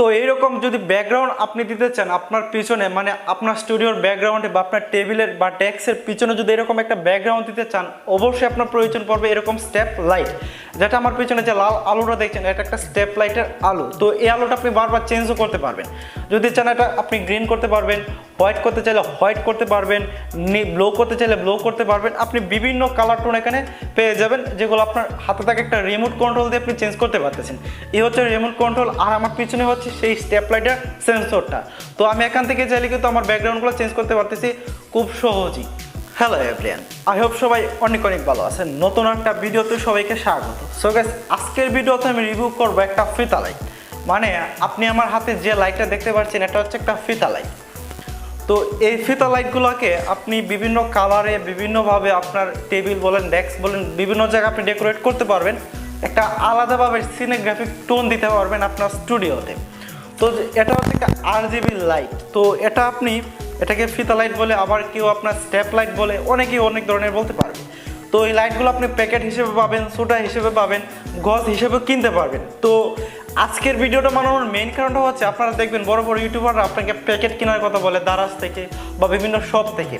তো এইরকম যদি ব্যাকগ্রাউন্ড আপনি দিতে চান আপনার পিছনে, মানে আপনার স্টুডিওর ব্যাকগ্রাউন্ডে বা আপনার টেবিলের বা ডেস্কের পিছনে যদি এরকম একটা ব্যাকগ্রাউন্ড দিতে চান, অবশ্যই আপনার প্রয়োজন পড়বে এরকম স্টেপ লাইট। যেটা আমার পিছনে যে লাল আলোটা দেখছেন, এটা একটা স্টেপ লাইটের আলো। তো এই আলোটা আপনি বারবার চেঞ্জও করতে পারবেন। যদি চান এটা আপনি গ্রিন করতে পারবেন, হোয়াইট করতে চাইলে হোয়াইট করতে পারবেন, ব্লু করতে চাইলে ব্লু করতে পারবেন। আপনি বিভিন্ন কালার টোন এখানে পেয়ে যাবেন, যেগুলো আপনার হাতে থাকে একটা রিমোট কন্ট্রোল দিয়ে আপনি চেঞ্জ করতে পারতেছেন। এই হচ্ছে রিমোট কন্ট্রোল, আর আমার পিছনে হচ্ছে সেই স্টেপ লাইটের সেন্সরটা। তো আমি এখান থেকে চাইলে কিন্তু আমার ব্যাকগ্রাউন্ডগুলো চেঞ্জ করতে পারতেছি খুব সহজেই। হ্যালো এভরিওয়ান, আই হোপ সবাই অনেক অনেক ভালো আছেন। নতুন একটা ভিডিওতে সবাইকে স্বাগত। সো গাইস, আজকের ভিডিওতে আমি রিভিউ করব একটা ফিতা লাইট। মানে আপনি আমার হাতে যে লাইটটা দেখতে পাচ্ছেন, এটা হচ্ছে একটা ফিতা লাইট। তো এই ফিতা লাইটগুলোকে আপনি বিভিন্ন কালারে বিভিন্নভাবে আপনার টেবিল বলেন, ডেস্ক বলেন, বিভিন্ন জায়গায় আপনি ডেকোরেট করতে পারবেন। একটা আলাদাভাবে সিনেগ্রাফিক টোন দিতে পারবেন আপনার স্টুডিওতে। তো এটা হচ্ছে একটা RGB লাইট। তো এটা আপনি এটাকে ফিতা লাইট বলে, আবার কেউ আপনার স্টেপ লাইট বলে, অনেকেই অনেক ধরনের বলতে পারবে। তো এই লাইটগুলো আপনি প্যাকেট হিসেবে পাবেন, সোটা হিসেবে পাবেন, গজ হিসেবে কিনতে পারবেন। তো আজকের ভিডিওটা বানানোর মেইন কারণটা হচ্ছে, আপনারা দেখবেন বড় বড় ইউটিউবাররা আপনাকে প্যাকেট কেনার কথা বলে দারাজ থেকে বা বিভিন্ন শপ থেকে।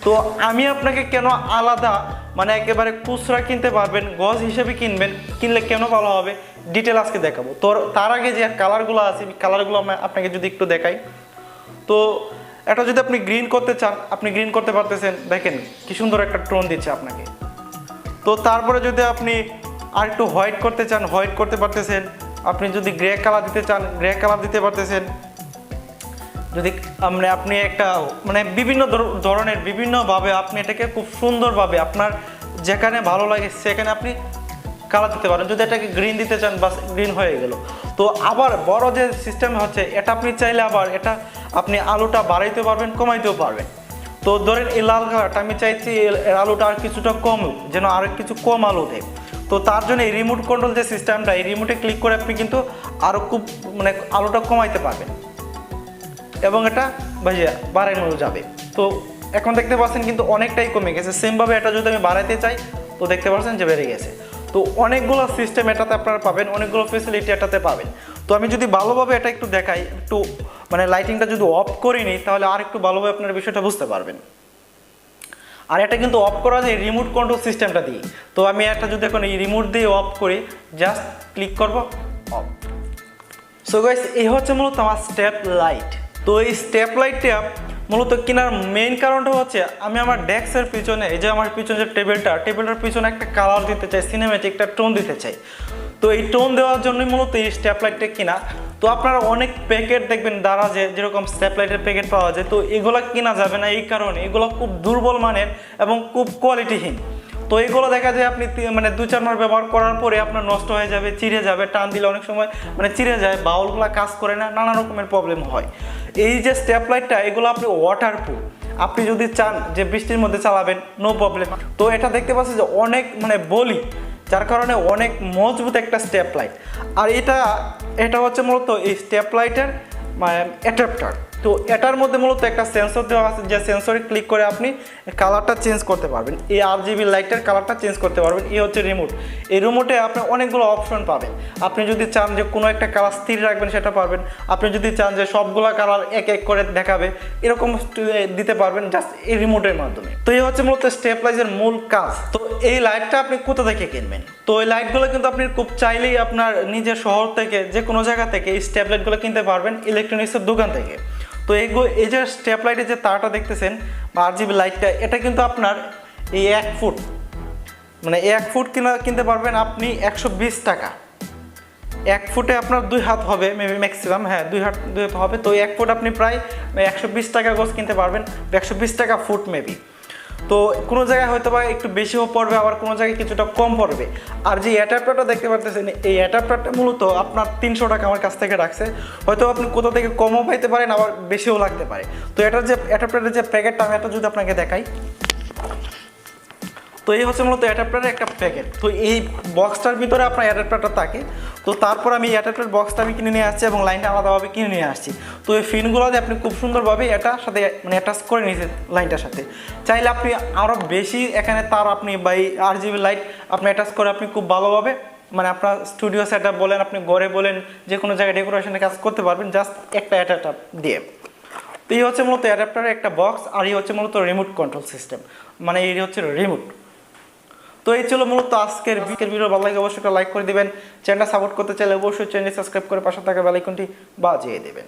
তো আমি আপনাকে কেন আলাদা, মানে একেবারে খুচরা কিনতে পারবেন, গজ হিসেবে কিনলে কেন ভালো হবে, ডিটেল আজকে দেখাবো। তো তার আগে যে কালারগুলো আছে, কালারগুলো আমি আপনাকে যদি একটু দেখাই। তো এটা যদি আপনি গ্রিন করতে চান, আপনি গ্রিন করতে পারতেছেন। দেখেন কি সুন্দর একটা টোন দিচ্ছে আপনাকে। তো তারপরে যদি আপনি আর একটু হোয়াইট করতে চান, হোয়াইট করতে পারতেছেন। আপনি যদি গ্রে কালার দিতে চান, গ্রে কালার দিতে পারতেছেন। যদি আপনি একটা মানে বিভিন্ন ধরনের বিভিন্নভাবে আপনি এটাকে খুব সুন্দরভাবে আপনার যেখানে ভালো লাগে সেখানে আপনি কালার দিতে পারেন। যদি এটাকে গ্রিন দিতে চান, বাস গ্রিন হয়ে গেল। তো আবার বড় যে সিস্টেম হচ্ছে, এটা আপনি চাইলে আবার এটা আপনি আলোটা বাড়াইতে পারবেন, কমাইতেও পারবেন। তো ধরেন এই লাল কালারটা আমি চাইছি আলোটা আর কিছুটা কম, যেন আর কিছু কম আলো দেয়। তো তার জন্য এই রিমোট কন্ট্রোল যে সিস্টেমটা, এই রিমোটে ক্লিক করে আপনি কিন্তু আরও খুব মানে আলোটা কমাইতে পারবেন এবং এটা বাড়ানো যাবে। তো এখন দেখতে পাচ্ছেন কিন্তু অনেকটাই কমে গেছে। সেমভাবে এটা যদি আমি বাড়াইতে চাই, তো দেখতে পাচ্ছেন যে বেড়ে গেছে। তো অনেকগুলো সিস্টেম এটাতে আপনারা পাবেন, অনেকগুলো ফেসিলিটি এটাতে পাবেন। তো আমি যদি ভালোভাবে এটা একটু দেখাই, একটু মানে লাইটিংটা যদি অফ করে নিই, তাহলে আর একটু ভালোভাবে আপনার বিষয়টা বুঝতে পারবেন। আর এটা কিন্তু অফ করা যায় রিমোট কন্ট্রোল সিস্টেমটা দিয়ে। তো আমি একটা যদি এখন এই রিমোট দিয়ে অফ করি, জাস্ট ক্লিক করব, অফ। সো গাইস, এই হচ্ছে মূলত আমার স্টেপ লাইট। তো এই স্টেপ লাইটটা মূলত কেনার মেইন কারণটা হচ্ছে, আমি আমার ডেস্কের পিছনে, এই যে আমার পিছনে যে টেবিলটার পিছনে একটা কালার দিতে চাই, সিনেমেটিক একটা টোন দিতে চাই। তো এই টোন দেওয়ার জন্যই মূলত এই স্টেপ লাইটটা কেনা। তো আপনারা অনেক প্যাকেট দেখবেন দারাজে যেরকম স্টেপ লাইটের প্যাকেট পাওয়া যায়, তো এগুলো কেনা যাবে না এই কারণে এগুলো খুব দুর্বল মানের এবং খুব কোয়ালিটিহীন। তো এগুলো দেখা যায় আপনি মানে 2-4 মাস ব্যবহার করার পরে আপনার নষ্ট হয়ে যাবে, চিড়ে যাবে, টান দিলে অনেক সময় মানে চিড়ে যায়, বাউলগুলো কাজ করে না, নানা রকমের প্রবলেম হয়। এই যে স্টেপ লাইটটা, এগুলো আপনি ওয়াটারপ্রুফ। আপনি যদি চান যে বৃষ্টির মধ্যে চালাবেন, নো প্রবলেম। তো এটা দেখতে পাচ্ছি যে অনেক মানে বলি, যার কারণে অনেক মজবুত একটা স্টেপ লাইট। আর এটা হচ্ছে মূলত এই স্টেপ লাইটের মানে অ্যাডাপ্টার। তো এটার মধ্যে মূলত একটা সেন্সর দেওয়া আছে, যে সেন্সরে ক্লিক করে আপনি কালারটা চেঞ্জ করতে পারবেন। এই RGB লাইটের কালারটা চেঞ্জ করতে পারবেন। এই হচ্ছে রিমোট। এই রিমোটে আপনি অনেকগুলো অপশন পাবেন। আপনি যদি চান যে কোনো একটা কালার স্থির রাখবেন, সেটা পারবেন। আপনি যদি চান যে সবগুলা কালার এক এক করে দেখাবে, এরকম দিতে পারবেন জাস্ট এই রিমোটের মাধ্যমে। তো এই হচ্ছে মূলত স্টেপ লাইটের মূল কাজ। তো এই লাইটটা আপনি কোথা থেকে কিনবেন? তো এই লাইটগুলো কিন্তু আপনি খুব চাইলেই আপনার নিজের শহর থেকে, যে কোনো জায়গা থেকে এই স্টেপ লাইটগুলো কিনতে পারবেন ইলেকট্রনিক্সের দোকান থেকে। তো এই যে স্টেপ লাইটের যে তারটা দেখতেছেন বা RGB লাইটটা, এটা কিন্তু আপনার এই 1 ফুট, মানে 1 ফুট কিনতে পারবেন আপনি 120 টাকা। 1 ফুটে আপনার 2 হাত হবে মেবি ম্যাক্সিমাম, হ্যাঁ 2 হাত হবে। তো 1 ফুট আপনি প্রায় 120 টাকা গজ কিনতে পারবেন, 120 টাকা ফুট মেবি। তো কোনো জায়গায় হয়তো বা একটু বেশিও পড়বে, আবার কোনো জায়গায় কিছুটা কম পড়বে। আর যে অ্যাডাপ্টারটা দেখতে পারতেছেন, এই অ্যাডাপ্টারটা মূলত আপনার 300 টাকা আমার কাছ থেকে রাখছে। হয়তো আপনি কোথা থেকে কমও পাইতে পারেন, আবার বেশিও লাগতে পারে। তো এটার যে অ্যাডাপ্টারের যে প্যাকেটটা, আমি এটা যদি আপনাকে দেখাই, তো এই হচ্ছে মূলত অ্যাডাপ্টারের একটা প্যাকেট। তো এই বক্সটার ভিতরে আপনার অ্যাডাপ্টারটা থাকে। তো তারপর আমি অ্যাডাপ্টার বক্সটা আমি কিনে নিয়ে আসছি এবং লাইনটা আলাদাভাবে কিনে নিয়ে আসছি। তো এই ফিনগুলো দিয়ে আপনি খুব সুন্দরভাবে এটার সাথে মানে অ্যাটাচ করে নিয়েছেন লাইনটার সাথে। চাইলে আপনি আরও বেশি এখানে তার আপনি বা এই RGB লাইট আপনি অ্যাটাচ করে আপনি খুব ভালোভাবে মানে আপনার স্টুডিও সেটআপ বলেন, আপনি ঘরে বলেন, যে কোনো জায়গায় ডেকোরেশনের কাজ করতে পারবেন জাস্ট একটা অ্যাডাপ্টার দিয়ে। তো এই হচ্ছে মূলত অ্যাডাপ্টারের একটা বক্স, আর এই হচ্ছে মূলত রিমোট কন্ট্রোল সিস্টেম, মানে এই হচ্ছে রিমোট। তো এই ছিল মূলত আজকের ভিডিও। ভালো লাগে অবশ্যই একটা লাইক করে দিবেন, চ্যানেলটা সাপোর্ট করতে চাইলে অবশ্যই চ্যানেল সাবস্ক্রাইব করে পাশে থাকা বেল আইকনটি বাজিয়ে দেবেন।